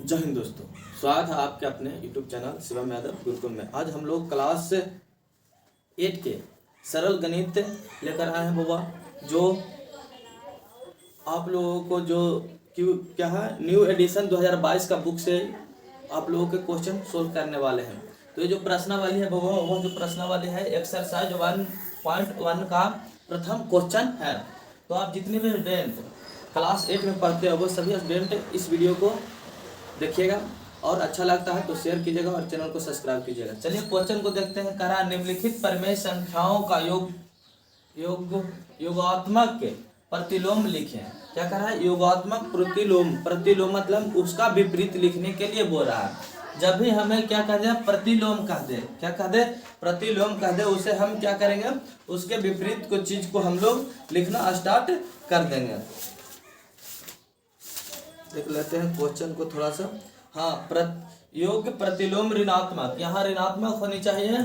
जय हिंद दोस्तों, स्वागत है आपके अपने YouTube चैनल शिवम यादव गुरुकुल में। आज हम लोग क्लास 8 के सरल गणित लेकर आए हैं बाबा, जो आप लोगों को जो क्या है न्यू एडिशन 2022 का बुक से आप लोगों के क्वेश्चन सोल्व करने वाले हैं। तो ये जो प्रश्नावली है बाबा, वो जो प्रश्नावली है एक्सरसाइज 1.1 का प्रथम क्वेश्चन है। तो आप जितने भी स्टूडेंट क्लास 8 में पढ़ते हो वो सभी स्टूडेंट इस वीडियो को देखिएगा और अच्छा लगता है तो शेयर कीजिएगा और चैनल को सब्सक्राइब कीजिएगा। चलिए क्वेश्चन को देखते हैं। करा निम्नलिखित परिमेय संख्याओं का योगात्मक प्रतिलोम लिखें। क्या करा है? योगात्मक प्रतिलोम। प्रतिलोम मतलब उसका विपरीत लिखने के लिए बोल रहा है। जब भी हमें क्या कह दे, प्रतिलोम कह दे, क्या कह दे, प्रतिलोम कह दे, उसे हम क्या करेंगे, उसके विपरीत को चीज को हम लोग लिखना स्टार्ट कर देंगे। देख लेते हैं क्वेश्चन को थोड़ा सा। हाँ, योग प्रतिलोम ऋणात्मक, यहाँ ऋणात्मक होनी चाहिए,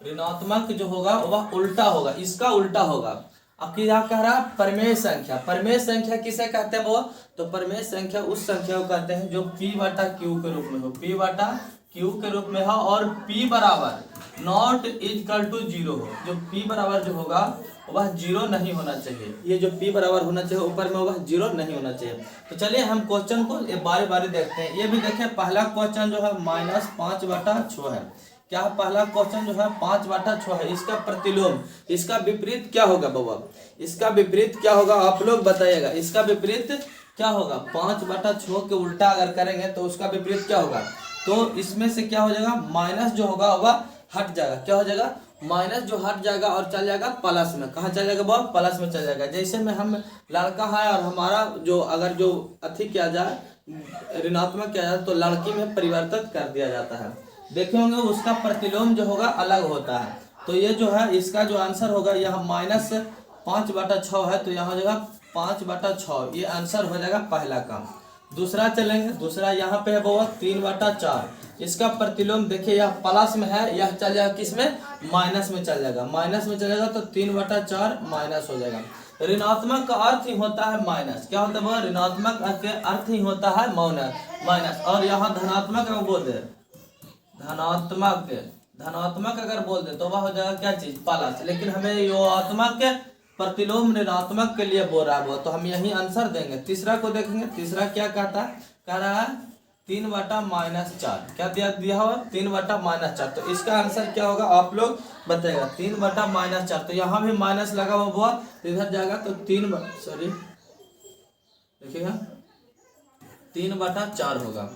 ऋणात्मक जो होगा वह उल्टा होगा, इसका उल्टा होगा। अब क्या कह रहा है? परिमेय संख्या। परिमेय संख्या किसे कहते हैं वो? तो परिमेय संख्या उस संख्या को कहते हैं जो P/Q के रूप में हो, P/Q के रूप में हो और P बराबर नॉट इक्वल टू 0 हो। जो P बराबर जो होगा वह 0 नहीं होना चाहिए। ये जो P बराबर होना चाहिए ऊपर में वह 0 नहीं होना चाहिए। तो चलिए हम क्वेश्चन को बारी बारी देखते हैं। ये भी देखें, पहला क्वेश्चन जो है -5/6 है। क्या है पहला क्वेश्चन जो है 5/6 है। इसका प्रतिलोम, इसका विपरीत क्या होगा बाबा? इसका विपरीत क्या होगा आप लोग बताइएगा। इसका विपरीत क्या होगा? 5/6 के उल्टा अगर करेंगे तो उसका विपरीत क्या होगा? तो इसमें से क्या हो जाएगा, माइनस जो होगा वह हट जाएगा। क्या हो जाएगा? माइनस जो हट जाएगा और चल जाएगा प्लस में। कहाँ चल जाएगा बाबा? प्लस में चल जाएगा। जैसे में हम लड़का है और हमारा जो अगर जो अथी किया जाए, ऋणात्मक किया जाए, तो लड़की में परिवर्तित कर दिया जाता है। देखे होंगे उसका प्रतिलोम जो होगा अलग होता है। तो ये जो है इसका जो आंसर होगा, यहाँ -5/6 है तो यहाँ हो जाएगा 5/6। ये आंसर हो जाएगा पहला काम। दूसरा चलेंगे, दूसरा यहाँ पे है वो 3/4। इसका प्रतिलोम देखिए, यह प्लस में है, यह चल जाएगा किस में? माइनस में चल जाएगा। माइनस में चलेगा तो 3/4 माइनस हो जाएगा। ऋणात्मक का अर्थ ही होता है माइनस। क्या होता है? ऋणात्मक का अर्थ ही होता है माइनस। और यहाँ धनात्मक बोल दे, धनात्मक अगर बोल दे तो वह हो जाएगा क्या चीज? प्लस। लेकिन हमें योगात्मक प्रतिलोम ऋणात्मक के लिए बोल रहा है वो, तो हम यही आंसर देंगे। तीसरा को देखेंगे। तीसरा क्या कहता है? कह रहा है 3/-4। क्या दिया हुआ? 3/-4। तो इसका आंसर क्या होगा आप लोग बताइएगा। 3/-4। तो यहाँ भी माइनस लगा हुआ तो इधर जाएगा तो देखिएगा 3/4 होगा।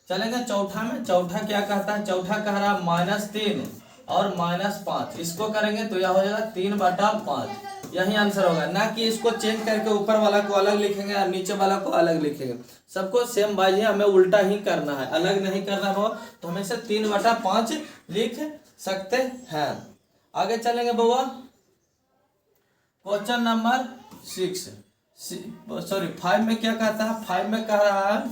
चलेगा चौथा में। चौथा क्या कहता है? चौथा कह रहा है -3 और -5। इसको करेंगे तो यह हो जाएगा 3/5। यही आंसर होगा, ना कि इसको चेंज करके ऊपर वाला को अलग लिखेंगे और नीचे वाला को अलग लिखेंगे। सबको सेम बाई है, हमें उल्टा ही करना है, अलग नहीं करना हो। तो हमेशा 3/5 लिख सकते हैं। आगे चलेंगे बउआ। क्वेश्चन नंबर 5 में क्या कहता है? 5 में कह रहा है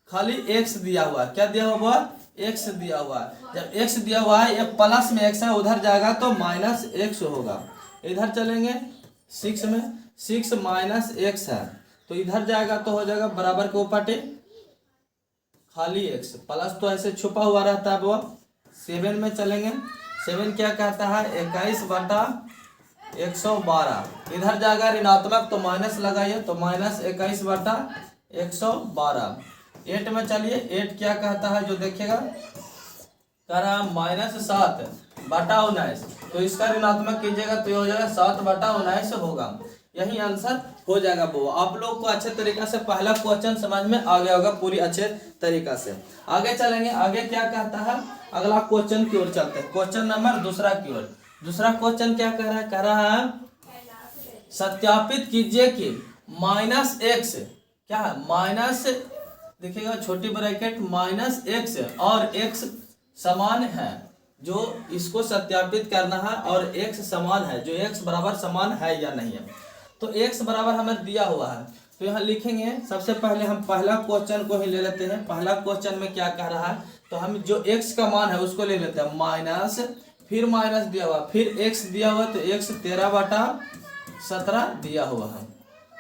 खाली x दिया हुआ। क्या दिया हुआ? x दिया हुआ है। जब x दिया हुआ है, ये प्लस में x है, उधर जाएगा तो -x होगा। इधर चलेंगे 6 में, 6 -x है तो इधर जाएगा तो हो जाएगा बराबर के ऊपर खाली x। प्लस तो ऐसे छुपा हुआ रहता है वो। 7 में चलेंगे। 7 क्या कहता है? 21/112। इधर जाएगा ऋणात्मक तो माइनस लगाइए, तो -21/112। 8 में चलिए। 8 क्या कहता है जो देखिएगा? कह रहा है -7/19। तो इसका ऋणात्मक कीजिएगा तो ये हो जाएगा 7/19 होगा। यही आंसर हो जाएगा वो। आप लोग को अच्छे तरीका से पहला क्वेश्चन समझ में आ गया होगा पूरी अच्छे तरीका से। आगे चलेंगे। आगे क्या कहता है? अगला क्वेश्चन की ओर चलते हैं। क्वेश्चन नंबर दूसरा की ओर। दूसरा क्वेश्चन क्या कह रहा है? कह रहा है सत्यापित कीजिए कि -x क्या है? माइनस देखिएगा छोटी ब्रैकेट -x और x समान है। जो इसको सत्यापित करना है और x समान है, जो x बराबर समान है या नहीं है। तो x बराबर हमें दिया हुआ है तो यहाँ लिखेंगे। सबसे पहले हम पहला क्वेश्चन को ही ले लेते हैं। पहला क्वेश्चन में क्या कह रहा है? तो हम जो x का मान है उसको ले लेते हैं, माइनस, फिर माइनस दिया हुआ, फिर x दिया हुआ तो x 13/17 दिया हुआ है।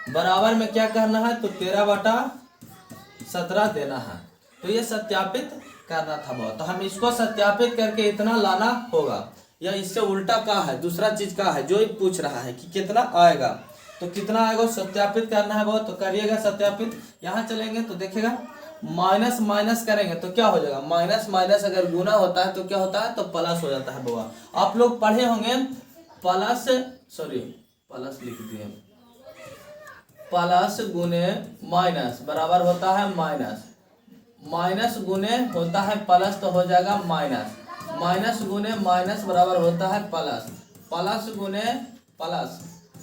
बराबर में क्या करना है, तो 13/17 देना है। तो ये सत्यापित करना था बहुत, तो हम इसको सत्यापित करके इतना लाना होगा, या इससे उल्टा का है, दूसरा चीज का है जो ही पूछ रहा है कि कितना आएगा, तो कितना आएगा सत्यापित करना है बहुत, तो करिएगा सत्यापित। यहाँ चलेंगे तो देखिएगा माइनस माइनस करेंगे तो क्या हो जाएगा, माइनस माइनस अगर गुना होता है तो क्या होता है, तो प्लस हो जाता है बाबा। आप लोग पढ़े होंगे प्लस, सॉरी प्लस लिख दिए, प्लस गुने माइनस बराबर होता है माइनस, माइनस गुने होता है प्लस तो हो जाएगा माइनस, माइनस गुने माइनस बराबर होता है प्लस, प्लस गुने प्लस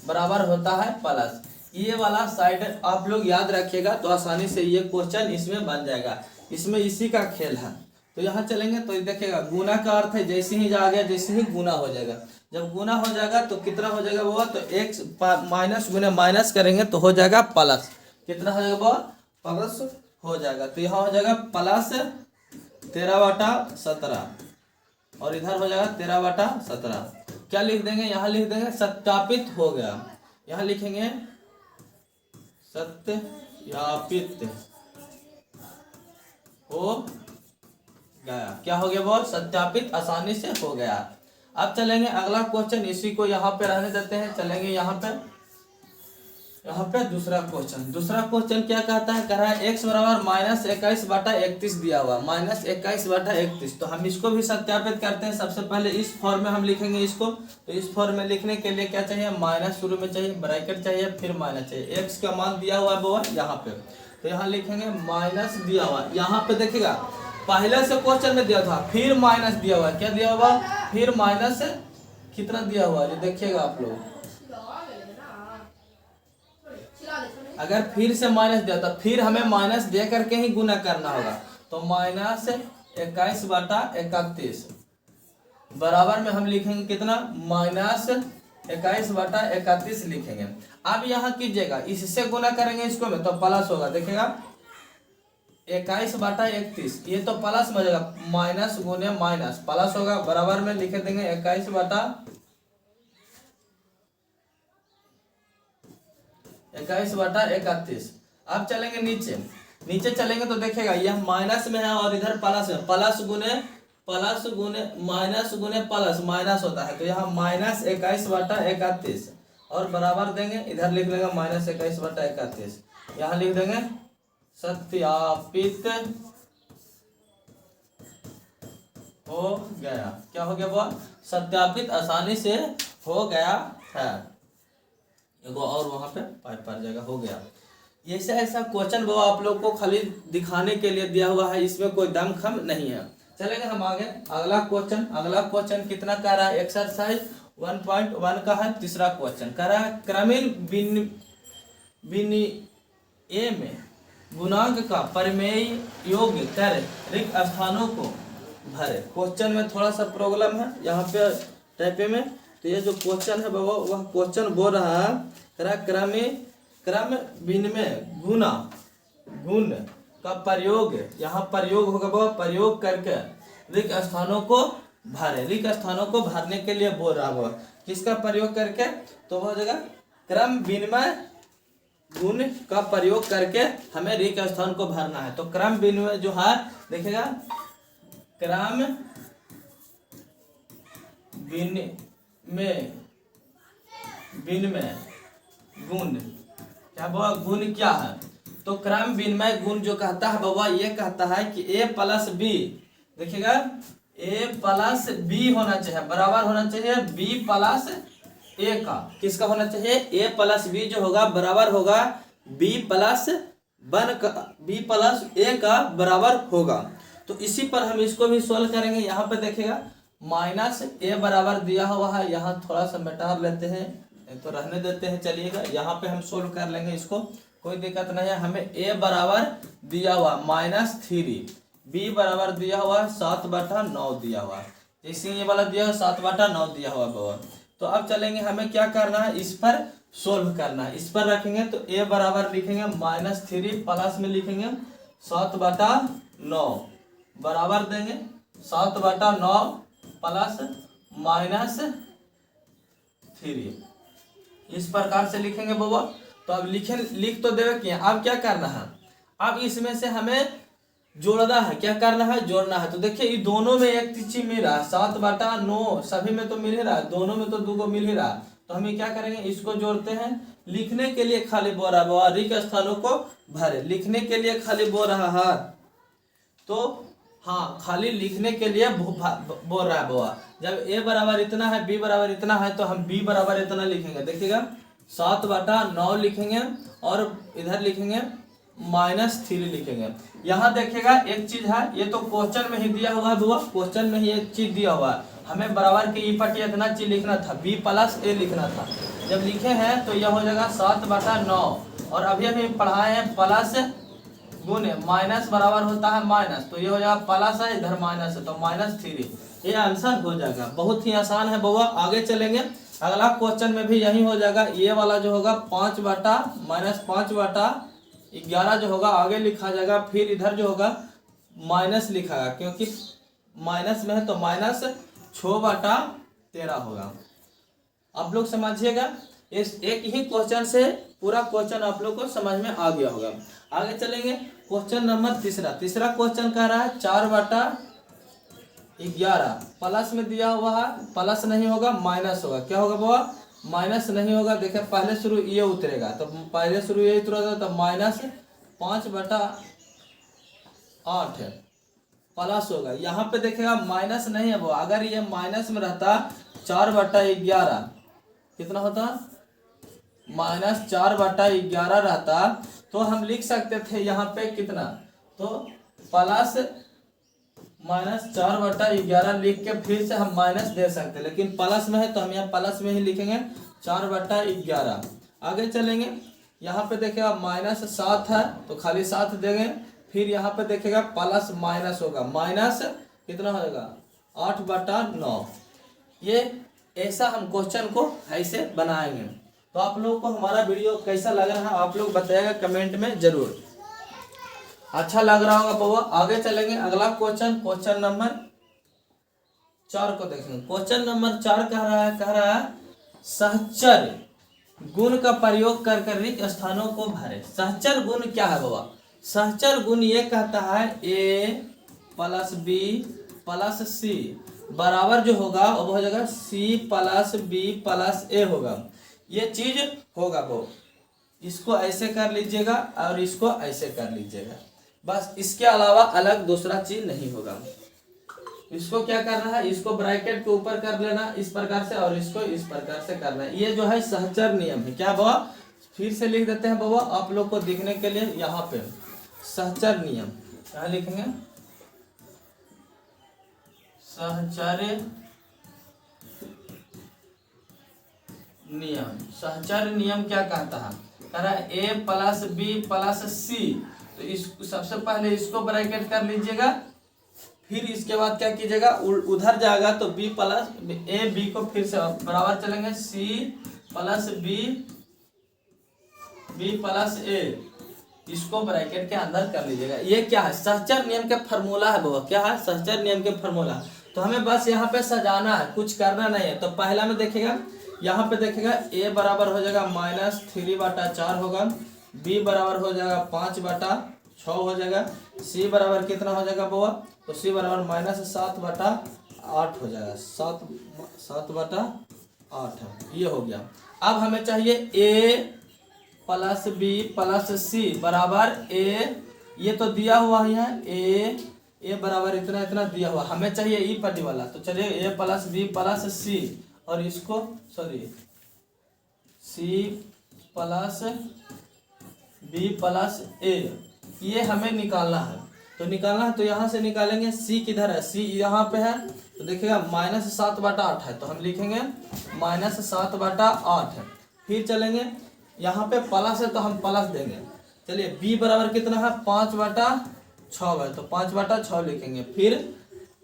बराबर होता है प्लस। ये वाला साइड आप लोग याद रखिएगा तो आसानी से ये क्वेश्चन इसमें बन जाएगा, इसमें इसी का खेल है। तो यहाँ चलेंगे तो देखिएगा गुना का अर्थ है जैसे ही जा गया जैसे ही गुना हो जाएगा, जब गुना हो जाएगा तो कितना हो जाएगा वो, तो एक्स माइनस गुने माइनस करेंगे तो हो जाएगा प्लस, कितना हो जाएगा वो, प्लस हो जाएगा। तो यहाँ हो जाएगा प्लस 13/17 और इधर हो जाएगा 13/17। क्या लिख देंगे, यहाँ लिख देंगे सत्यापित हो गया, यहाँ लिखेंगे सत्यापित हो गया, क्या हो गया वो, सत्यापित आसानी से हो गया। अब चलेंगे अगला क्वेश्चन, इसी को यहाँ पे रहने देते हैं, चलेंगे यहाँ पे दूसरा क्वेश्चन। दूसरा क्वेश्चन क्या कहता है, कह रहा है x बराबर -21/31 दिया हुआ, -21/31। तो हम इसको भी सत्यापित करते हैं। सबसे पहले इस फॉर्म में हम लिखेंगे इसको, तो इस फॉर्म में लिखने के लिए क्या चाहिए, माइनस शुरू में चाहिए, ब्रैकेट चाहिए, फिर माइनस चाहिए। x का मान दिया हुआ है वो यहाँ पे, तो यहाँ लिखेंगे माइनस दिया हुआ, यहाँ पे देखिएगा पहले से क्वेश्चन में दिया था, फिर माइनस दिया हुआ, क्या दिया हुआ, फिर माइनस कितना दिया हुआ है, देखिएगा आप लोग, अगर फिर से माइनस दिया तो फिर हमें माइनस दे करके ही गुना करना होगा। तो -21/31 बराबर में हम लिखेंगे कितना, -21/31 लिखेंगे। अब यहाँ कीजिएगा इससे गुना करेंगे इसको में तो प्लस होगा, देखिएगा 21/31, ये तो प्लस में हो जाएगा, माइनस गुने माइनस प्लस होगा, बराबर में लिख देंगे 21/31। अब चलेंगे नीचे, नीचे चलेंगे तो देखिएगा यह माइनस में है और इधर प्लस है, प्लस गुने माइनस गुने प्लस माइनस होता है, तो यहाँ -21/31 और बराबर देंगे, इधर लिख लेंगे -21/31, यहाँ लिख देंगे सत्यापित हो गया। क्या हो गया वो, सत्यापित आसानी से हो गया है। एगो और वहां पे पाइप पर जगह हो गया। ऐसा ऐसा क्वेश्चन वो आप लोग को खाली दिखाने के लिए दिया हुआ है, इसमें कोई दम खम नहीं है। चलेंगे हम आगे, अगला क्वेश्चन कितना कह रहा है, एक्सरसाइज 1.1 का है, तीसरा क्वेश्चन कह रहा है क्रमिक विनिमय में गुणांक का परिमेय योग्य कर रिक्त स्थानों को भरे। क्वेश्चन में थोड़ा सा प्रॉब्लम है यहाँ पे टाइप में, तो ये जो क्वेश्चन है बाबा वह क्वेश्चन बोल रहा है क्रम विनिमय गुण का प्रयोग, यहाँ प्रयोग होगा बाबा, प्रयोग करके रिक्त स्थानों को भरे, रिक्त स्थानों को भरने के लिए बोल रहा है। किसका प्रयोग करके, तो वह जगह क्रम विनिमय गुण का प्रयोग करके हमें रिक्त स्थान को भरना है। तो क्रम विनिमय जो है देखिएगा, क्रम विनिमय गुण क्या बाबा, गुण क्या है, तो क्रम विनिमय गुण जो कहता है बाबा, ये कहता है कि a + b, देखिएगा a + b होना चाहिए, बराबर होना चाहिए b + a का, किसका होना चाहिए, a + b जो होगा बराबर होगा b + a का बराबर होगा। तो इसी पर हम इसको भी सोल्व करेंगे। यहाँ पे देखिएगा -a बराबर दिया हुआ है, यहाँ थोड़ा सा मिटा लेते हैं, तो रहने देते हैं, चलिएगा यहाँ पे हम सोल्व कर लेंगे इसको, कोई दिक्कत नहीं है। हमें a बराबर दिया हुआ -3, b बराबर दिया हुआ 7/9 दिया हुआ, इसी ये वाला दिया हुआ 7/9 दिया हुआ बाबा। तो अब चलेंगे, हमें क्या करना है, इस पर सोल्व करना है। इस पर रखेंगे तो a बराबर लिखेंगे -3 प्लस में लिखेंगे 7/9 बराबर देंगे 7/9 प्लस -3, इस प्रकार से लिखेंगे बाबा। तो अब लिख तो देवे कि अब क्या करना है, अब इसमें से हमें जोड़ना है, क्या करना है, जोड़ना है। तो देखिए ये दोनों में एक चीज मिल रहा है, 7/9 सभी में तो मिल ही रहा है, दोनों में तो 2 को मिल ही रहा है। तो हम ये क्या करेंगे, इसको जोड़ते हैं। लिखने के लिए खाली बोल रहा है रिक्त स्थानों को भरे, लिखने के लिए खाली बोल रहा है। तो हाँ, खाली लिखने के लिए बोल रहा है बुआ। जब a बराबर इतना है, b बराबर इतना है, तो हम b बराबर इतना लिखेंगे। देखिएगा 7/9 लिखेंगे और इधर लिखेंगे -3 लिखेंगे। यहाँ देखिएगा एक चीज है, ये तो क्वेश्चन में ही दिया हुआ है बुआ, क्वेश्चन में ही एक चीज दिया हुआ है। हमें बराबर के ई पट्टी इतना चीज लिखना था, b + a लिखना था। जब लिखे हैं तो यह हो जाएगा 7/9 और अभी अभी पढ़ाए हैं प्लस गुने माइनस बराबर होता है माइनस, तो ये हो जाएगा प्लस है, इधर माइनस है तो -3। ये आंसर हो जाएगा। बहुत ही आसान है बउआ। आगे चलेंगे, अगला क्वेश्चन में भी यही हो जाएगा। ये वाला जो होगा 5/-11 जो होगा आगे लिखा जाएगा, फिर इधर जो होगा माइनस लिखागा, क्योंकि माइनस में है तो -6/13 होगा। आप लोग समझिएगा, इस एक ही क्वेश्चन से पूरा क्वेश्चन आप लोग को समझ में आ गया होगा। आगे चलेंगे, क्वेश्चन नंबर तीसरा क्वेश्चन कह रहा है 4/11 प्लस में दिया हुआ है, प्लस नहीं होगा माइनस होगा। क्या होगा बाबा, माइनस नहीं होगा। देखिए पहले शुरू ये उतरेगा, तो पहले शुरू ये उतरेगा तो -5/8 है, प्लस होगा। यहाँ पे देखेगा माइनस नहीं है वो, अगर ये माइनस में रहता 4/11 कितना होता, -4/11 रहता तो हम लिख सकते थे यहाँ पे कितना, तो प्लस -4/11 लिख के फिर से हम माइनस दे सकते, लेकिन प्लस में है तो हम यहाँ प्लस में ही लिखेंगे 4/11। आगे चलेंगे, यहाँ पे देखेगा -7 है तो खाली 7 देंगे, फिर यहाँ पे देखेगा प्लस माइनस होगा, माइनस कितना हो जाएगा 8/9। ये ऐसा हम क्वेश्चन को ऐसे बनाएंगे। तो आप लोगों को हमारा वीडियो कैसा लग रहा है आप लोग बताइएगा कमेंट में जरूर। अच्छा लग रहा होगा बउआ। आगे चलेंगे, अगला क्वेश्चन नंबर 4 को देखेंगे। क्वेश्चन नंबर 4 कह रहा है सहचर गुण का प्रयोग कर रिक्त स्थानों को भरे। सहचर गुण क्या है बउआ, सहचर गुण ये कहता है a + b + c बराबर जो होगा वो हो जाएगा c + b + a होगा। ये चीज होगा वो, इसको ऐसे कर लीजिएगा और इसको ऐसे कर लीजिएगा, बस इसके अलावा अलग दूसरा चीज नहीं होगा। इसको क्या करना है, इसको ब्रैकेट के ऊपर कर लेना इस प्रकार से और इसको इस प्रकार से करना है। ये जो है सहचर नियम है। क्या बाबा, फिर से लिख देते हैं बाबा आप लोग को दिखने के लिए। यहाँ पे सहचर नियम क्या लिखेंगे, सहचर नियम। सहचर नियम क्या कहता है, कह रहा है a + b + c, तो इस सबसे पहले इसको ब्रैकेट कर लीजिएगा, फिर इसके बाद क्या कीजिएगा उधर जाएगा तो b + a b को फिर से बराबर चलेंगे c + b + a, इसको ब्रैकेट के अंदर कर लीजिएगा। ये क्या है, सहचर नियम का फार्मूला है बाबा। क्या है, सहचर नियम के फार्मूला। तो हमें बस यहाँ पे सजाना है, कुछ करना नहीं है। तो पहला में देखेगा, यहाँ पे देखेगा a बराबर हो जाएगा -3/4 होगा, b बराबर हो जाएगा 5/6 हो जाएगा, c बराबर कितना हो जाएगा बाबा, तो c बराबर -7/8 हो जाएगा, 7/8 ये हो गया। अब हमें चाहिए a + b + c बराबर a, ये तो दिया हुआ ही है a बराबर इतना इतना दिया हुआ, हमें चाहिए ई पट्टी वाला। तो चलिए a + b + c और इसको c + b + a, ये हमें निकालना है। तो तो यहाँ से निकालेंगे, c किधर है, c यहाँ पे है, तो देखिएगा -7/8 है, तो हम लिखेंगे -7/8 है। फिर चलेंगे, यहाँ पे प्लस है तो हम प्लस देंगे। चलिए b बराबर कितना है 5/6 है, तो 5/6 लिखेंगे, फिर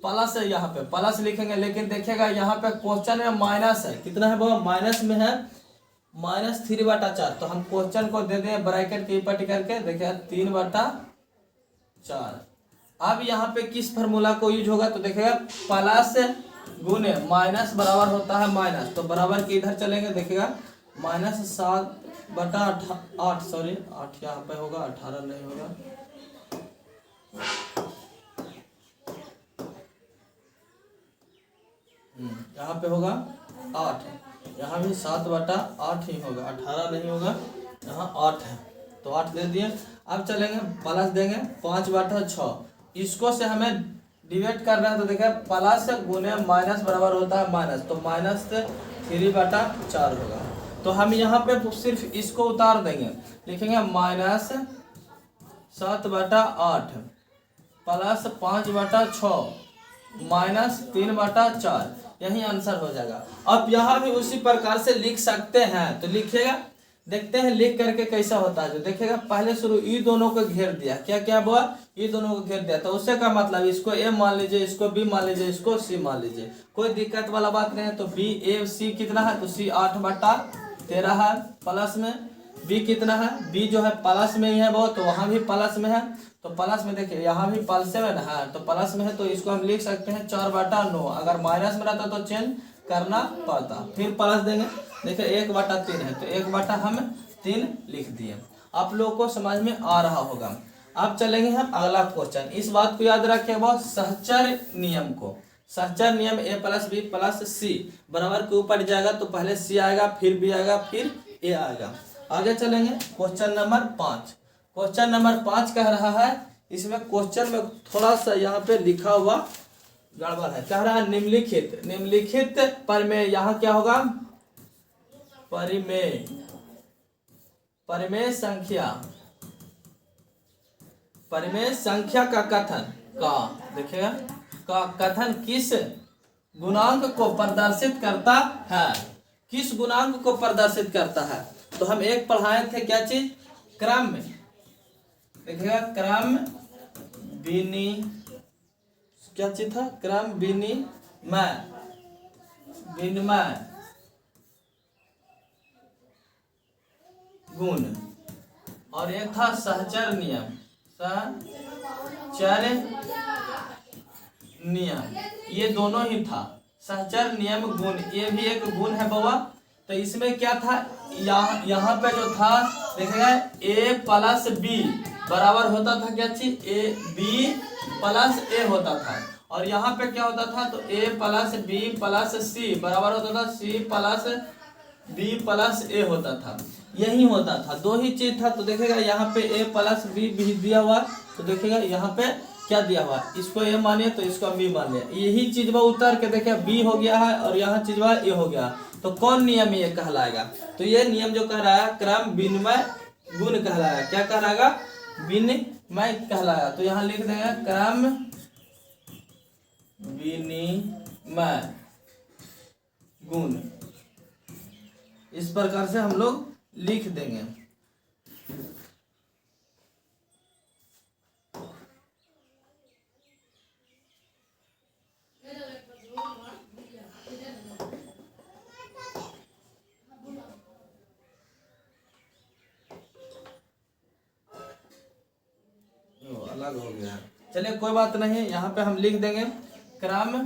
प्लस है, यहाँ पे प्लस लिखेंगे। लेकिन देखिएगा यहाँ पे क्वेश्चन में माइनस है, कितना है वो, माइनस में है -3/4, तो हम क्वेश्चन को दे दें ब्रैकेट की पट्टी करके, देखिए 3/4। अब यहाँ पे किस फार्मूला को यूज होगा, तो देखिएगा प्लस गुने माइनस बराबर होता है माइनस, तो बराबर के इधर चलेंगे, देखिएगा -7 बटा 8, सॉरी 8 यहाँ पे होगा, 18 नहीं होगा। यहाँ पे होगा 8, यहाँ भी 7/8 ही होगा, 18 नहीं होगा, यहाँ 8 है तो 8 दे दिए। अब चलेंगे प्लस देंगे 5/6, इसको से हमें डिवाइड करना है तो देखिए प्लस गुने माइनस बराबर होता है माइनस, तो -3/4 होगा। तो हम यहाँ पे सिर्फ इसको उतार देंगे, लिखेंगे -7/8 प्लस 5/6 -3/4, यही आंसर हो जाएगा। अब यहाँ भी उसी प्रकार से लिख सकते हैं, तो लिखिएगा, देखते हैं लिख करके कैसा होता है। जो देखेगा पहले शुरू ई दोनों को घेर दिया, क्या क्या हुआ, ई दोनों को घेर दिया, तो उससे का मतलब इसको ए मान लीजिए, इसको बी मान लीजिए, इसको सी मान लीजिए, कोई दिक्कत वाला बात नहीं है। तो बी ए सी कितना है, तो सी 8/13 है, प्लस में बी कितना है, बी जो है प्लस में ही है वो, तो वहां भी प्लस में है, तो प्लस में देखिए यहाँ भी प्लस में है, तो प्लस में है, तो इसको हम लिख सकते हैं 4/9। अगर माइनस में रहता तो चेंज करना पड़ता। फिर प्लस देंगे, देखिए 1/3 है, तो 1/3 लिख दिए। आप लोगों को समझ में आ रहा होगा। अब चलेंगे हम अगला क्वेश्चन। इस बात को याद रखिए, वो सहचर नियम को, सहचर नियम a + b + c बराबर के ऊपर जाएगा, तो पहले c आएगा, फिर b आएगा, फिर a आएगा। आगे चलेंगे क्वेश्चन नंबर 5। क्वेश्चन नंबर 5 कह रहा है, इसमें क्वेश्चन में थोड़ा सा यहाँ पे लिखा हुआ गड़बड़ है। कह रहा है निम्नलिखित परिमेय, यहाँ क्या होगा, परिमेय संख्या का कथन देखिएगा, का कथन किस गुणांक को प्रदर्शित करता है, किस गुणांक को प्रदर्शित करता है। तो हम एक पढ़ाए थे क्या चीज, क्रम में, देखिएगा क्रम क्या चीज था, क्रम विनिमय गुण, और एक था सहचर नियम, ये दोनों ही था। सहचर नियम गुण, ये भी एक गुण है बाबा। तो इसमें क्या था, यहाँ पे जो था देखिएगा a + b बराबर होता था क्या चीज, b + a होता था, और यहाँ पे क्या होता था, तो a + b + c बराबर होता था c + b + a होता था, यही होता था, दो ही चीज था। तो देखिएगा यहाँ पे a + b भी दिया हुआ, तो देखिएगा यहाँ पे क्या दिया हुआ, इसको a मानिए तो इसको b मान लिया, यही चीज वो उतर के देखिए b हो गया है, और यहाँ चीज वह a हो गया। तो कौन नियम ये कहलाएगा, तो ये नियम जो कह रहा है क्रम विनिमय गुण कहलाएगा, क्या कहलाएगा, विनिमय कहलाएगा। तो यहाँ लिख देंगे क्रम विनिमय गुण, इस प्रकार से हम लोग लिख देंगे। अलग हो गया, चलिए कोई बात नहीं, यहाँ पे हम लिख देंगे क्रम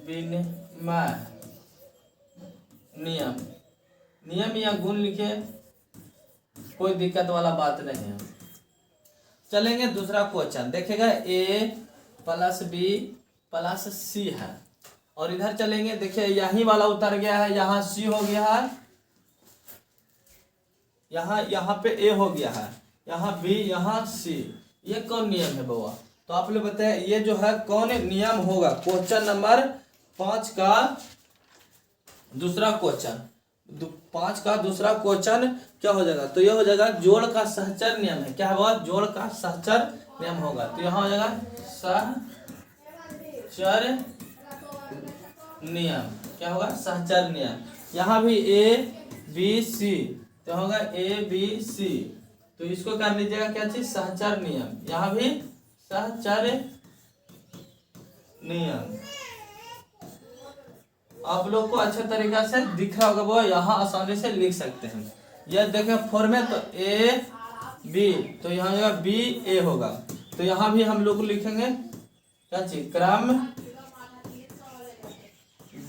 विनिमय नियम या गुण लिखे, कोई दिक्कत वाला बात नहीं है। चलेंगे दूसरा क्वेश्चन, देखेगा a + b + c है, और इधर चलेंगे, देखिए यही वाला उतर गया है, यहाँ c हो गया है, यहाँ पे a हो गया है, यहाँ b, यहाँ c, ये कौन नियम है बाबा, तो आप लोग बताए ये जो है कौन नियम होगा। क्वेश्चन नंबर 5 का दूसरा क्वेश्चन, 5 का दूसरा क्वेश्चन क्या हो जाएगा, तो ये हो जाएगा जोड़ का सहचर नियम है, क्या होगा, जोड़ का सहचर नियम होगा। तो यहाँ हो जाएगा सहचर नियम, क्या होगा, सहचर नियम। यहाँ भी a b c, तो होगा a b c, तो इसको कर लीजिएगा क्या चीज, सहचर नियम, यहाँ भी सहचर नियम। आप लोग को अच्छा तरीका से दिख रहा होगा, वो यहाँ आसानी से लिख सकते हैं। यह देखें फॉर्म में, तो a b, तो यहाँ जाएगा b a होगा, तो यहाँ भी हम लोग लिखेंगे क्या चीज, क्रम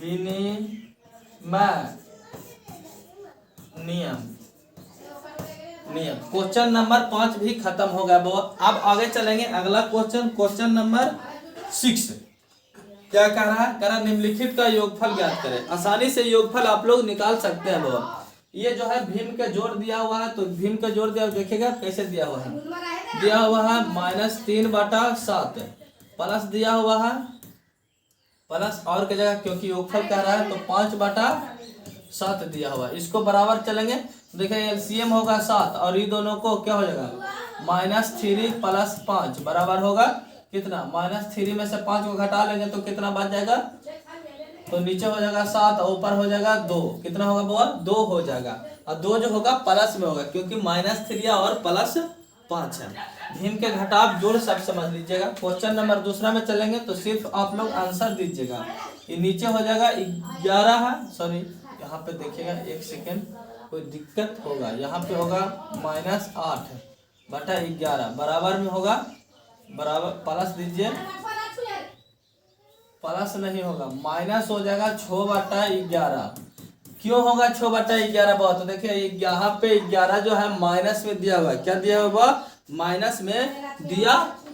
विनिमय नियम नियम। क्वेश्चन नंबर 5 भी खत्म हो गया। अब आगे चलेंगे अगला क्वेश्चन नंबर 6। क्या कह रहा है? कह रहा निम्नलिखित का योगफल ज्ञात करें। आसानी से योगफल आप लोग निकाल सकते हैं बाबा। ये जो है भीम का जोड़ दिया हुआ है, तो भीम का जोड़ दिया देखिएगा कैसे दिया हुआ है। दिया हुआ है -3/7 प्लस दिया हुआ है प्लस और की जगह क्योंकि योगफल कह रहा है तो 5/7 दिया हुआ। इसको बराबर चलेंगे तो देखिए एलसीएम होगा 7 और ये दोनों को क्या हो जाएगा -3 + 5 बराबर होगा कितना? -3 में से 5 को घटा लेंगे तो कितना बच जाएगा? तो नीचे हो जाएगा 7 और ऊपर हो जाएगा 2। कितना होगा बुआ? 2 हो जाएगा। और 2 जो होगा प्लस में होगा क्योंकि -3 और +5 है। भीम के घटाव जोड़ सब समझ लीजिएगा। क्वेश्चन नंबर दूसरा में चलेंगे तो सिर्फ आप लोग आंसर दीजिएगा। ये नीचे हो जाएगा 11 है, सॉरी यहाँ पे देखिएगा 1 सेकेंड कोई दिक्कत होगा। यहाँ पे होगा -8/11 बराबर में होगा, बराबर प्लस दीजिए, प्लस नहीं होगा माइनस हो जाएगा 6/11। क्यों होगा 6/11 बहुत? तो देखिए यहाँ पे 11 जो है माइनस में दिया हुआ है। क्या दिया हुआ? माइनस में दिया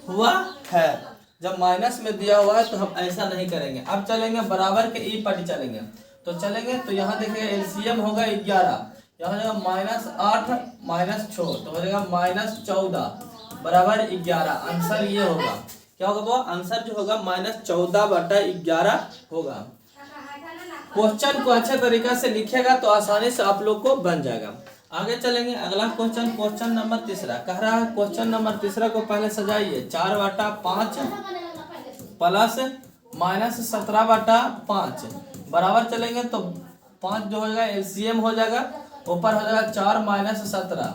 हुआ है। जब माइनस में दिया हुआ है तो हम ऐसा नहीं करेंगे। अब चलेंगे बराबर के ई पट चलेंगे तो यहाँ देखिए एलसीएम होगा 11, यहाँ हो जाएगा -8 - 6 तो हो जाएगा -14 बराबर 11। आंसर ये होगा। क्या होगा वो? आंसर जो होगा -14/11 होगा। क्वेश्चन को अच्छे तरीका से लिखेगा तो आसानी से आप लोग को बन जाएगा। आगे चलेंगे अगला क्वेश्चन नंबर 3 कह रहा है। क्वेश्चन नंबर 3 को पहले सजाइए। 4/5 प्लस -17/5 बराबर चलेंगे तो 5 जो हो जाएगा एलसीएम हो जाएगा, ऊपर हो जाएगा 4 - 17।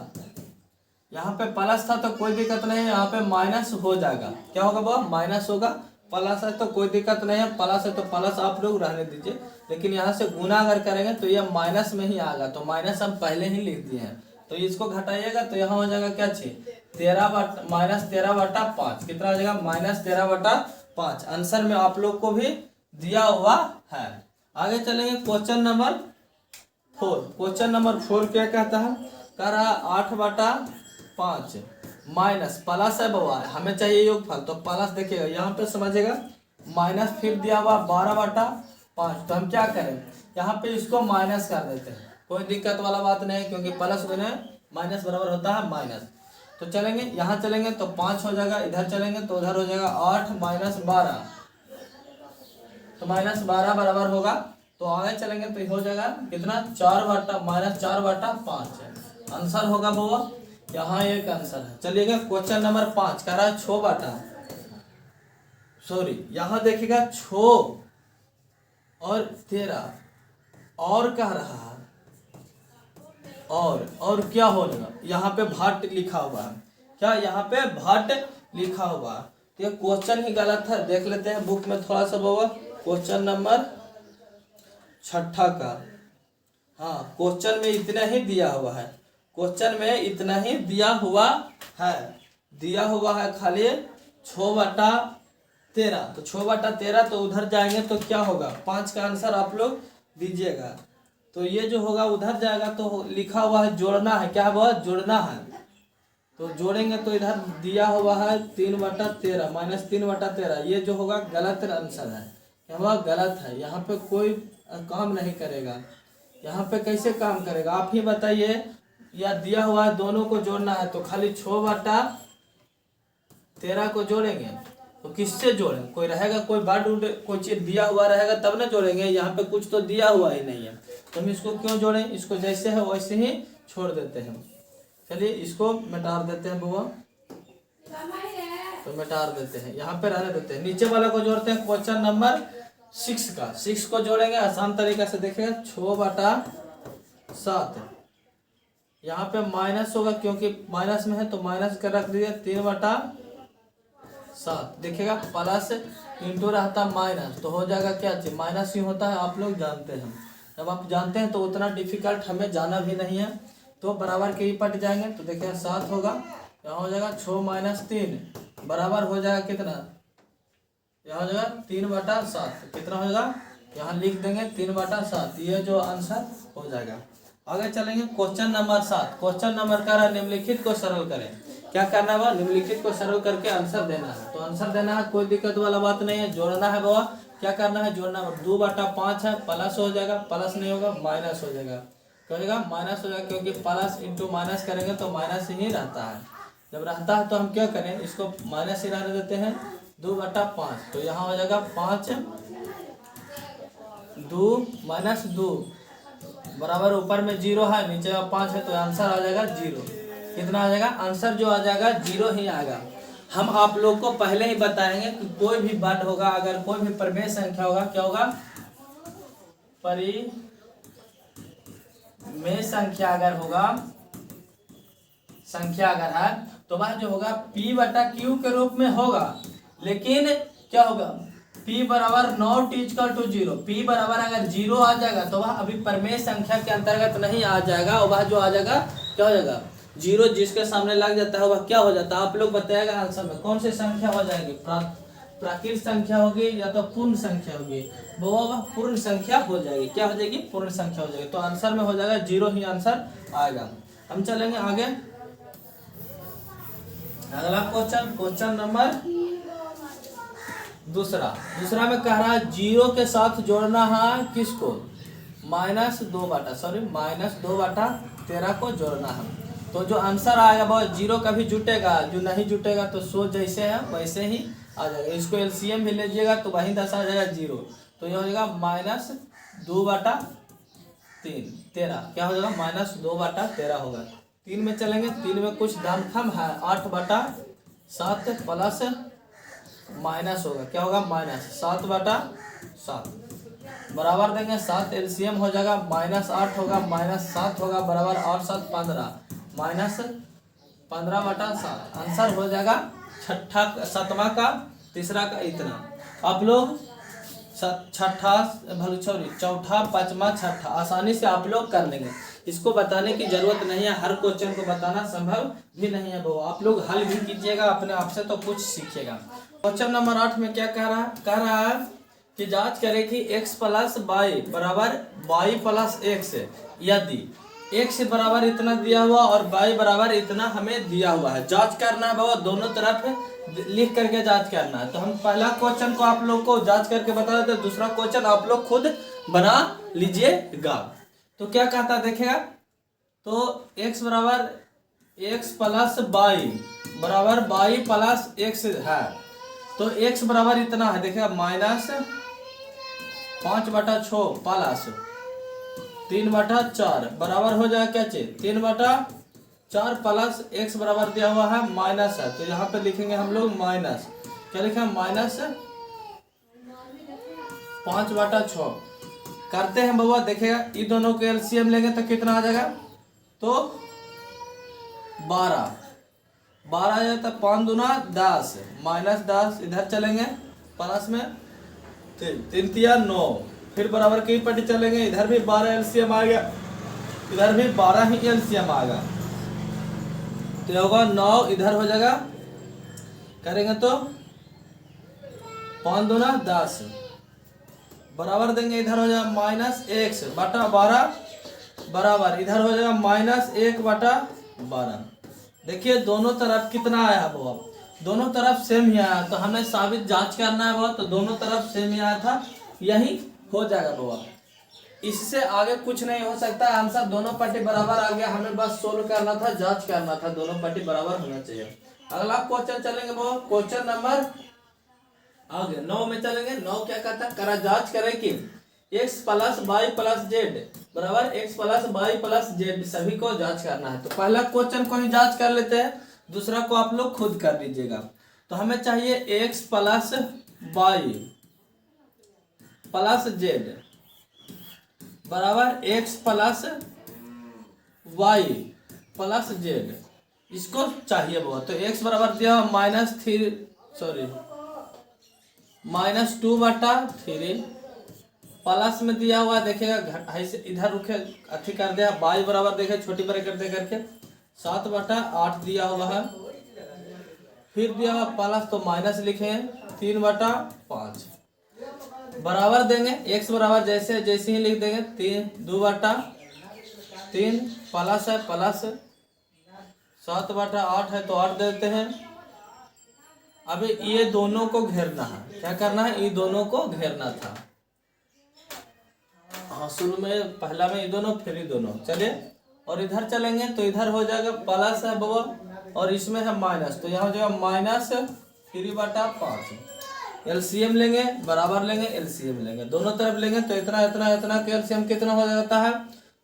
यहाँ पे प्लस था तो कोई दिक्कत नहीं है, यहाँ पे माइनस हो जाएगा। क्या होगा वो? माइनस होगा। प्लस है तो कोई दिक्कत नहीं है, प्लस है तो प्लस आप लोग रहने दीजिए। लेकिन यहाँ से गुना अगर करेंगे तो ये माइनस में ही आएगा, तो माइनस हम पहले ही लिख दिए हैं। तो इसको घटाइएगा तो यहाँ हो जाएगा क्या? 13/5 कितना हो जाएगा? -13/5। आंसर में आप लोग को भी दिया हुआ है। आगे चलेंगे क्वेश्चन नंबर 4। क्वेश्चन नंबर 4 क्या कहता है? कह रहा 8/5 माइनस प्लस है बाबा, हमें चाहिए योगफल तो प्लस देखिएगा यहाँ पे समझिएगा माइनस फिर दिया हुआ 12/5। तो हम क्या करें? यहाँ पे इसको माइनस कर देते हैं, कोई दिक्कत वाला बात नहीं है क्योंकि प्लस में माइनस बराबर होता है माइनस। तो चलेंगे यहाँ चलेंगे तो 5 हो जाएगा, इधर चलेंगे तो उधर हो जाएगा 8 - 12 तो -12 बराबर होगा। तो आगे चलेंगे तो हो जाएगा कितना? 4/5 है। आंसर होगा बाबा यहाँ एक आंसर है। चलिएगा क्वेश्चन नंबर 5 कह रहा है 6 यहाँ देखिएगा 6 और 13 और कह रहा है और क्या होगा? यहाँ पे भाट लिखा हुआ है। क्या यहाँ पे भाट लिखा हुआ है? तो ये क्वेश्चन ही गलत है। देख लेते हैं बुक में थोड़ा सा बाबा। क्वेश्चन नंबर 6 का, हाँ क्वेश्चन में इतना ही दिया हुआ है। क्वेश्चन में इतना ही दिया हुआ है खाली 6/13। तो 6/13 तो उधर जाएंगे तो क्या होगा? 5 का आंसर आप लोग दीजिएगा। तो ये जो होगा उधर जाएगा तो लिखा हुआ है जोड़ना है। क्या हुआ? जोड़ना है। तो जोड़ेंगे तो इधर दिया हुआ है 3/13 -3/13। ये जो होगा गलत आंसर है। क्या हुआ? गलत है। यहाँ पे कोई काम नहीं करेगा। यहाँ पे कैसे काम करेगा आप ही बताइए। या दिया हुआ है दोनों को जोड़ना है तो खाली 6/13 को जोड़ेंगे तो किससे जोड़ें? कोई रहेगा, कोई कोई चीज दिया हुआ रहेगा तब ना जोड़ेंगे। यहाँ पे कुछ तो दिया हुआ ही नहीं है तो हम इसको क्यों जोड़ें? इसको जैसे है वैसे ही छोड़ देते हैं। चलिए इसको मिटा देते हैं बुआ, तो मिटा देते हैं, यहाँ पे रहने देते हैं। नीचे वाला को जोड़ते हैं क्वेश्चन नंबर 6 का। 6 को जोड़ेंगे आसान तरीका से। देखिएगा 6/7 यहाँ पे माइनस होगा क्योंकि माइनस में है तो माइनस कर रख दीजिए 3/7। देखिएगा प्लस इंटू रहता माइनस तो हो जाएगा क्या चीज? माइनस ही होता है, आप लोग जानते हैं। जब आप जानते हैं तो उतना डिफिकल्ट हमें जाना भी नहीं है। तो बराबर के ही पट जाएंगे तो देखिए 7 होगा, यहाँ हो जाएगा 6 - 3 बराबर हो जाएगा कितना? यहाँ हो जाएगा 3/7। कितना हो जाएगा? यहाँ लिख देंगे 3/7। ये जो आंसर हो जाएगा। आगे चलेंगे क्वेश्चन नंबर 7। क्वेश्चन नंबर का रहा निम्नलिखित को सरल करें। क्या करना है बाबा, निम्नलिखित को सरल करके आंसर देना है। तो आंसर देना है, कोई दिक्कत वाला बात नहीं है। जोड़ना है बाबा, क्या करना है, जोड़ना है। 2/5 है, प्लस हो जाएगा, प्लस नहीं होगा माइनस हो जाएगा, क्या हो जाएगा माइनस हो जाएगा, क्योंकि प्लस इंटू माइनस करेंगे तो माइनस ही रहता है। जब रहता है तो हम क्या करें, इसको माइनस ही रहने देते हैं। 2/5 तो यहाँ हो जाएगा 5, 2 - 2 बराबर, ऊपर में 0 है, नीचे में 5 है, तो आंसर आ जाएगा 0। कितना आ जाएगा, आंसर जो आ जाएगा 0 ही आएगा। हम आप लोग को पहले ही बताएंगे कि कोई भी वर्ड होगा, अगर कोई भी परिमेय संख्या होगा, क्या होगा, परिमेय संख्या अगर होगा, संख्या अगर है तो वह जो होगा P/Q के रूप में होगा। लेकिन क्या होगा, P बराबर नॉट इक्वल टू 0, P बराबर अगर 0 आ जाएगा तो वह अभी परिमेय संख्या के अंतर्गत नहीं आ जाएगा। और वह जो आ जाएगा क्या हो जाएगा, 0 जिसके सामने लग जाता है वह क्या हो जाता है, आप लोग बताएगा आंसर में कौन सी संख्या हो जाएगी, प्राकृत संख्या होगी या तो पूर्ण संख्या होगी। वह पूर्ण संख्या हो जाएगी, क्या हो जाएगी, पूर्ण संख्या हो जाएगी। तो आंसर में हो जाएगा 0 ही आंसर आएगा। हम चलेंगे आगे, अगला क्वेश्चन, क्वेश्चन नंबर दूसरा में कह रहा है 0 के साथ जोड़ना है किसको, -2/13 को जोड़ना है। तो जो आंसर आएगा वो 0 कभी जुटेगा, जो नहीं जुटेगा तो सो जैसे है वैसे ही आ जाएगा। इसको एलसीएम भी लीजिएगा तो वही दशा आ जाएगा 0। तो ये हो जाएगा -2/13, क्या हो जाएगा, -2/13 होगा। 3 में चलेंगे, 3 में कुछ दामखम है, 8/7 प्लस माइनस होगा, क्या होगा, -7/7 बराबर देंगे 7, एलसीएम हो जाएगा -8 होगा, -7 होगा, बराबर 8 7 15, -15/7 आंसर हो जाएगा छठा, 7वां का, तीसरा का इतना। आप लोग छठा चौथा, 5वां, छठा आसानी से आप लोग कर लेंगे। इसको बताने की जरूरत नहीं है, हर क्वेश्चन को बताना संभव भी नहीं है। वो आप लोग हल भी कीजिएगा अपने आप से तो कुछ सीखिएगा। क्वेश्चन नंबर 8 में क्या कह रहा है कि जांच करें कि x + y बराबर y + x, यदि x बराबर इतना दिया हुआ और y बराबर इतना हमें दिया हुआ है। जांच करना है बाबा, दोनों तरफ लिख करके जांच करना है। तो हम पहला क्वेश्चन को आप लोग को जांच करके बता देते हैं, दूसरा क्वेश्चन आप लोग खुद बना लीजिएगा। तो क्या कहता है देखिएगा, तो x बराबर x + y बराबर y + x है। तो x बराबर इतना है, देखिएगा -5/6 प्लस 3/4 बराबर हो जाएगा क्या चीज, 3/4 प्लस x बराबर दिया हुआ है माइनस है। तो यहाँ पे लिखेंगे हम लोग माइनस, क्या लिखेंगे, -5/6 करते हैं बाबा। देखिएगा ये दोनों के एलसीएम लेंगे तो कितना आ जाएगा, तो 12 आ जाता, 5 दूना 10, -10 इधर चलेंगे, प्लस में 3 तिया 9, फिर बराबर की पट्टी चलेंगे, इधर भी 12 एलसीएम आ गया, इधर भी 12 ही एलसीएम आ गया। तो ये होगा 9, इधर हो जाएगा, करेंगे तो 5 दूना 10 बराबर देंगे, इधर हो जाएगा -1/12 बराबर, इधर हो जाएगा -1/12। देखिए दोनों तरफ कितना आया है बाबा, दोनों तरफ सेम ही आया। तो हमें साबित जांच करना है बाबा, तो दोनों तरफ सेम ही आया था, यही हो जाएगा बाबा। इससे आगे कुछ नहीं हो सकता, आंसर दोनों पट्टी बराबर आ गया। हमें बस सोल्व करना था, जांच करना था, दोनों पट्टी बराबर होना चाहिए। अगला क्वेश्चन चलेंगे बाबा, क्वेश्चन नंबर आगे 9 में चलेंगे। 9 क्या कहता है, करा जांच करें कि x + y + z बराबर x + y + z, सभी को जांच करना है। तो पहला क्वेश्चन को ही जांच कर लेते हैं, दूसरा को आप लोग खुद कर लीजिएगा। तो हमें चाहिए x + y + z बराबर x + y + z, इसको चाहिए बहुत। तो x बराबर दिया -2/3 प्लस में दिया हुआ देखिएगा, ऐसे इधर रुके अथी कर दिया, y बराबर देखे छोटी ब्रैकेट दे करके 7/8 दिया हुआ है, फिर दिया हुआ प्लस तो माइनस लिखे 3/5 बराबर देंगे, x बराबर जैसे ही लिख देंगे 2/5 3 प्लस है प्लस 7/8 है तो 8 देते हैं। अब ये दोनों को घेरना है, क्या करना है, ये दोनों को घेरना था। हाँ शुरू में पहला में ये दोनों फिर ये दोनों, चलिए और इधर चलेंगे तो इधर हो जाएगा प्लस है बाबा और इसमें है माइनस, तो यहाँ हो जाएगा -3/5। एलसीएम लेंगे बराबर लेंगे, एलसीएम लेंगे दोनों तरफ लेंगे तो इतना इतना इतना का एलसीएम कितना हो जाता है,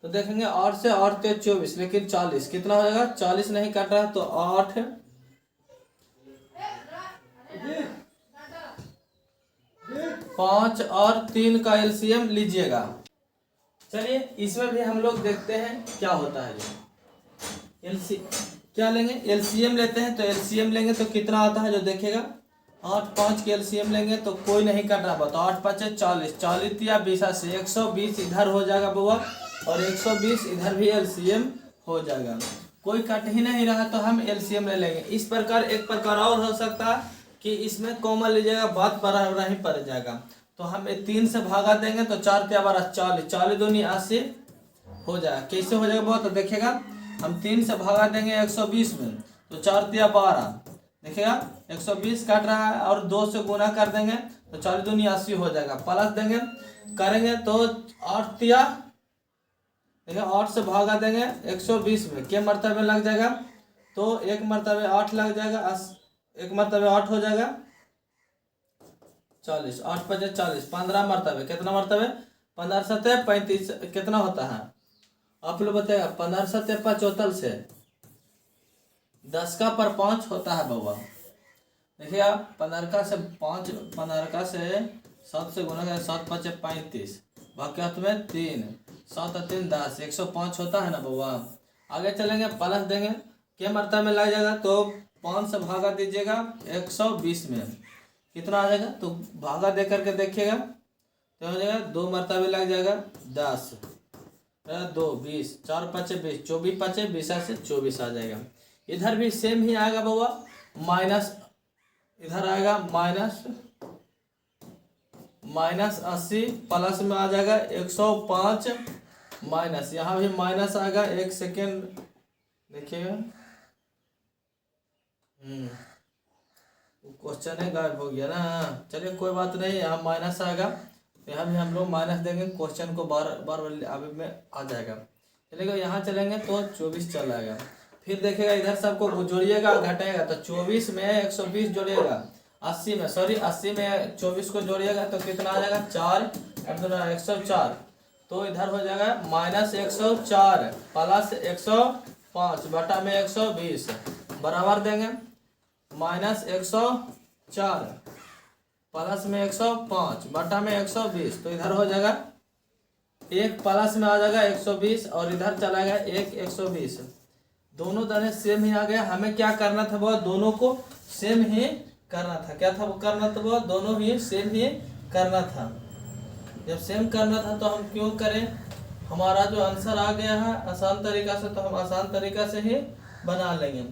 तो देखेंगे 8 से 8 × 24 लेकिन 40 कितना हो जाएगा, 40 नहीं काट रहा है तो 8 5 और 3 का एलसीएम लीजिएगा। चलिए इसमें भी हम लोग देखते हैं क्या होता है। जो क्या लेंगे, एलसीएम लेते हैं तो एलसीएम लेंगे तो कितना आता है जो देखेगा, 8 5 के एलसीएम लेंगे तो कोई नहीं काट रहा, बताओ 8 5 40, 40 या 20 से 120 इधर हो जाएगा बुआ और 120 इधर भी एलसीएम हो जाएगा। कोई कट ही नहीं रहा तो हम एलसीएम ले लेंगे। इस प्रकार एक प्रकार और हो सकता है कि इसमें कॉमन लीजिएगा, बात बराबर ही पड़ जाएगा। तो हम 3 से भागा देंगे तो 4 × 12 40, 40 दूनी 80 हो जाएगा। कैसे हो जाएगा बहुत, तो देखिएगा हम 3 से भागा देंगे 120 में तो 4 × 12 देखिएगा 120 काट रहा है और 2 से गुना कर देंगे तो 40 दूनी 80 हो जाएगा। प्लस देंगे करेंगे तो 8 देखिए 8 से भागा देंगे 120 में क्या मरतबे लग जाएगा, तो एक मरतबे 8 लग जाएगा, एक मरतबे 8 हो जाएगा 40, 8 5 40, 15 मरतबे, कितना मरतबे 15 7 35 कितना होता है आप लोग बताएगा, 15 7 75 से 10 का पर 5 होता है बाबा। देखिए आप 15 का से 5, 15 का से 7 से गुना करें 7 5 35 बाकी हाथ में 3 7 और 3 10, 105 होता है ना बाबा। आगे चलेंगे प्लस देंगे क्या मरतबे में लग जाएगा, तो 5 से भागा दीजिएगा 120 में कितना आ जाएगा, तो भागा दे करके देखिएगा तो हो जाएगा 2 मरतबे लग जाएगा 10 2 20, 4 5 20, 24 5 20 से 24 आ जाएगा। इधर भी सेम ही आएगा बाबा, माइनस इधर आएगा -80 प्लस में आ जाएगा 105 माइनस, यहाँ भी माइनस आएगा। एक सेकेंड देखिएगा क्वेश्चन है गायब हो गया ना, चलिए कोई बात नहीं, यहाँ माइनस आएगा तो यहाँ भी हम लोग माइनस देंगे, क्वेश्चन को बार बार अभी में आ जाएगा। चलिएगा यहाँ चलेंगे तो 24 चल आएगा। फिर देखिएगा इधर सबको जोड़िएगा घटाएगा तो 24 में 120 जोड़िएगा 80 में, सॉरी 80 में 24 को जोड़िएगा तो कितना आ जाएगा 4 104, तो इधर हो जाएगा -104 प्लस 105 बटा में 120 बराबर देंगे -104 प्लस में 105 बटा में 120, तो इधर हो जाएगा 1 प्लस में आ जाएगा 120 और इधर चला गया 120, दोनों तरह सेम ही आ गया। हमें क्या करना था वो, दोनों को सेम ही करना था। क्या था वो करना था वो, दोनों ही सेम ही करना था। जब सेम करना था तो हम क्यों करें, हमारा जो आंसर आ गया है आसान तरीका से, तो हम आसान तरीका से ही बना लेंगे।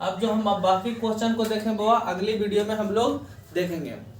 अब जो हम बाकी क्वेश्चन को देखें वो अगली वीडियो में हम लोग देखेंगे।